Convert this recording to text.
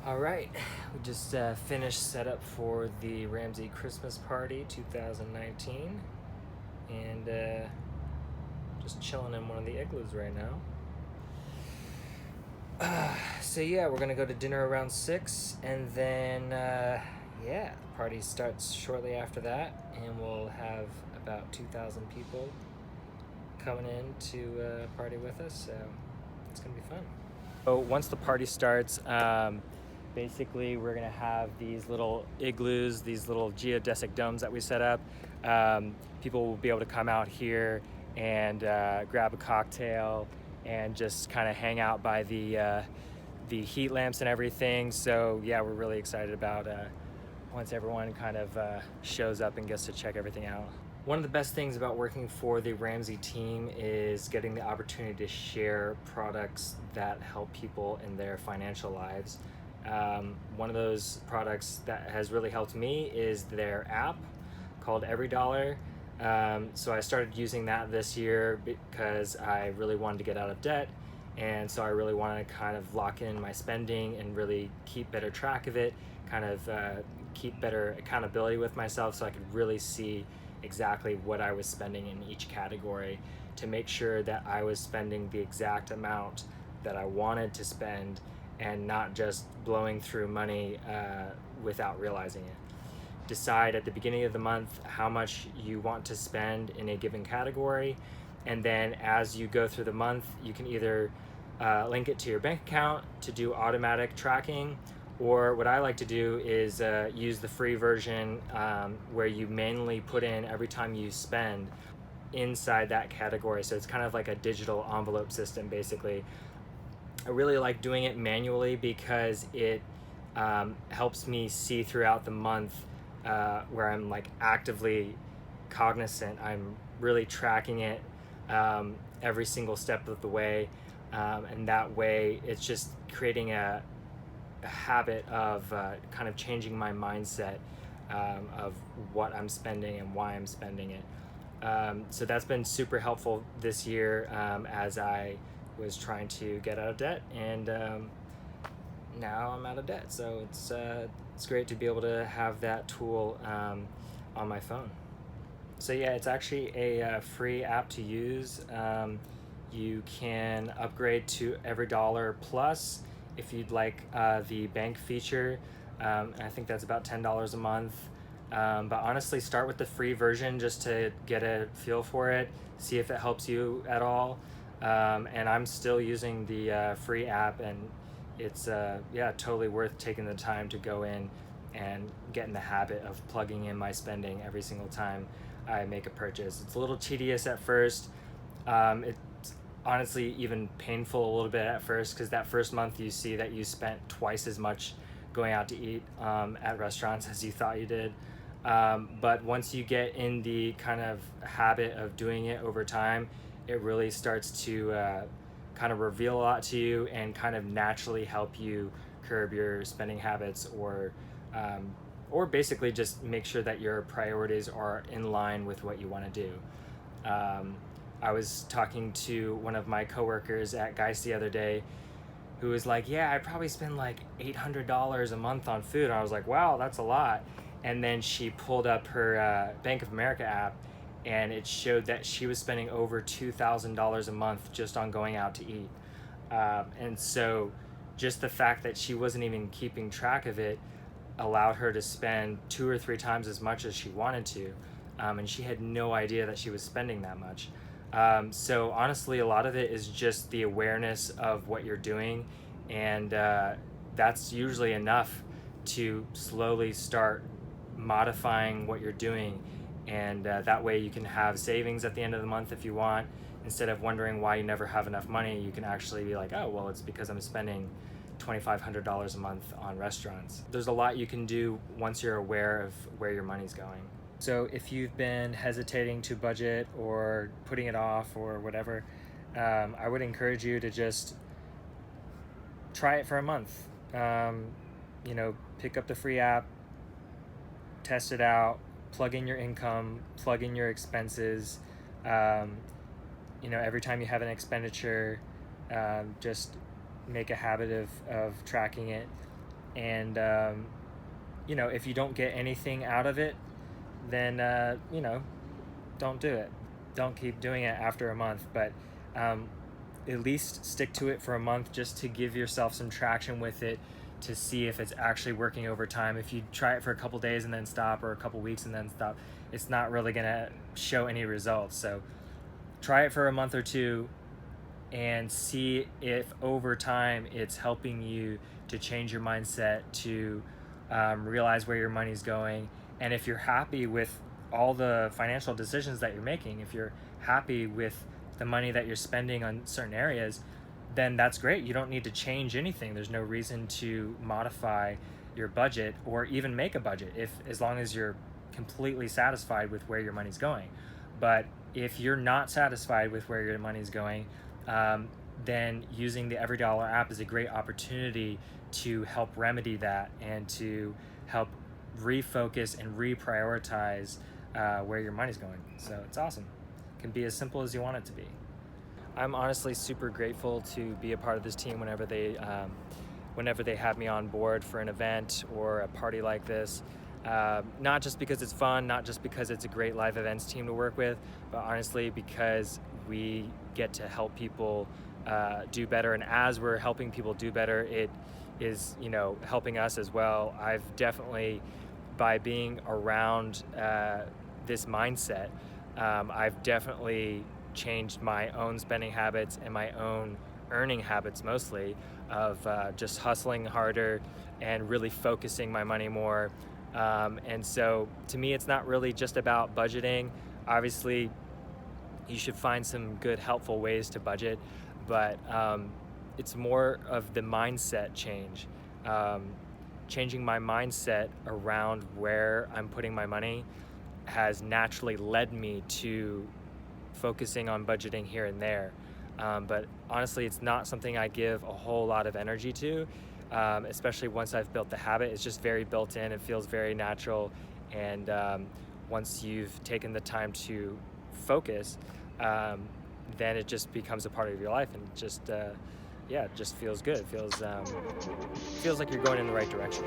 All right, we just finished setup for the Ramsey Christmas Party 2019, and just chilling in one of the igloos right now. So yeah, we're gonna go to dinner around 6, and then yeah, the party starts shortly after that, and we'll have about 2,000 people coming in to party with us. So it's gonna be fun. So once the party starts, basically we're gonna have these little igloos, these little geodesic domes that we set up. People will be able to come out here and grab a cocktail and just kind of hang out by the heat lamps and everything. So yeah, we're really excited about once everyone kind of shows up and gets to check everything out. One of the best things about working for the Ramsey team is getting the opportunity to share products that help people in their financial lives. One of those products that has really helped me is their app called EveryDollar. So I started using that this year because I really wanted to get out of debt, and so I really wanted to kind of lock in my spending and really keep better track of it, kind of keep better accountability with myself so I could really see exactly what I was spending in each category to make sure that I was spending the exact amount that I wanted to spend and not just blowing through money without realizing it. Decide at the beginning of the month how much you want to spend in a given category, and then as you go through the month, you can either link it to your bank account to do automatic tracking, or what I like to do is use the free version where you manually put in every time you spend inside that category. So it's kind of like a digital envelope system, basically. I really like doing it manually because it helps me see throughout the month where I'm like actively cognizant. I'm really tracking it every single step of the way. And that way it's just creating a habit of kind of changing my mindset of what I'm spending and why I'm spending it. So that's been super helpful this year as I was trying to get out of debt, and now I'm out of debt. So it's great to be able to have that tool on my phone. So yeah, it's actually a free app to use. You can upgrade to EveryDollar Plus if you'd like the bank feature. I think that's about $10 a month. But honestly, start with the free version just to get a feel for it, see if it helps you at all. And I'm still using the free app, and it's yeah, totally worth taking the time to go in and get in the habit of plugging in my spending every single time I make a purchase. It's a little tedious at first. It's honestly even painful a little bit at first because that first month you see that you spent twice as much going out to eat at restaurants as you thought you did. But once you get in the kind of habit of doing it over time, it really starts to kind of reveal a lot to you and kind of naturally help you curb your spending habits, or basically just make sure that your priorities are in line with what you want to do. I was talking to one of my coworkers at Geist the other day who was like, yeah, I probably spend like $800 a month on food. And I was like, wow, that's a lot. And then she pulled up her Bank of America app, and it showed that she was spending over $2,000 a month just on going out to eat. And so just the fact that she wasn't even keeping track of it allowed her to spend 2 or 3 times as much as she wanted to. And she had no idea that she was spending that much. So honestly, a lot of it is just the awareness of what you're doing, and that's usually enough to slowly start modifying what you're doing, and that way you can have savings at the end of the month if you want. Instead of wondering why you never have enough money, you can actually be like, oh, well, it's because I'm spending $2,500 a month on restaurants. There's a lot you can do once you're aware of where your money's going. So if you've been hesitating to budget or putting it off or whatever, I would encourage you to just try it for a month. Pick up the free app, test it out, plug in your income, plug in your expenses. Every time you have an expenditure, just make a habit of tracking it. And if you don't get anything out of it, then don't do it. Don't keep doing it after a month, but at least stick to it for a month just to give yourself some traction with it, to see if it's actually working over time. If you try it for a couple days and then stop, or a couple weeks and then stop, it's not really gonna show any results. So try it for a month or two and see if over time it's helping you to change your mindset, to realize where your money's going. And if you're happy with all the financial decisions that you're making, if you're happy with the money that you're spending on certain areas, then that's great. You don't need to change anything. There's no reason to modify your budget or even make a budget, as long as you're completely satisfied with where your money's going. But if you're not satisfied with where your money's going, then using the EveryDollar app is a great opportunity to help remedy that and to help refocus and reprioritize where your money's going. So it's awesome. It can be as simple as you want it to be. I'm honestly super grateful to be a part of this team whenever they have me on board for an event or a party like this. Not just because it's fun, not just because it's a great live events team to work with, but honestly because we get to help people do better. And as we're helping people do better, it is helping us as well. I've definitely, by being around this mindset, I've definitely changed my own spending habits and my own earning habits, mostly of just hustling harder and really focusing my money more. And so to me, it's not really just about budgeting. Obviously, you should find some good, helpful ways to budget, but it's more of the mindset change. Changing my mindset around where I'm putting my money has naturally led me to focusing on budgeting here and there. But honestly, it's not something I give a whole lot of energy to, especially once I've built the habit. It's just very built in. It feels very natural. And once you've taken the time to focus, then it just becomes a part of your life, and just it just feels good. It feels like you're going in the right direction.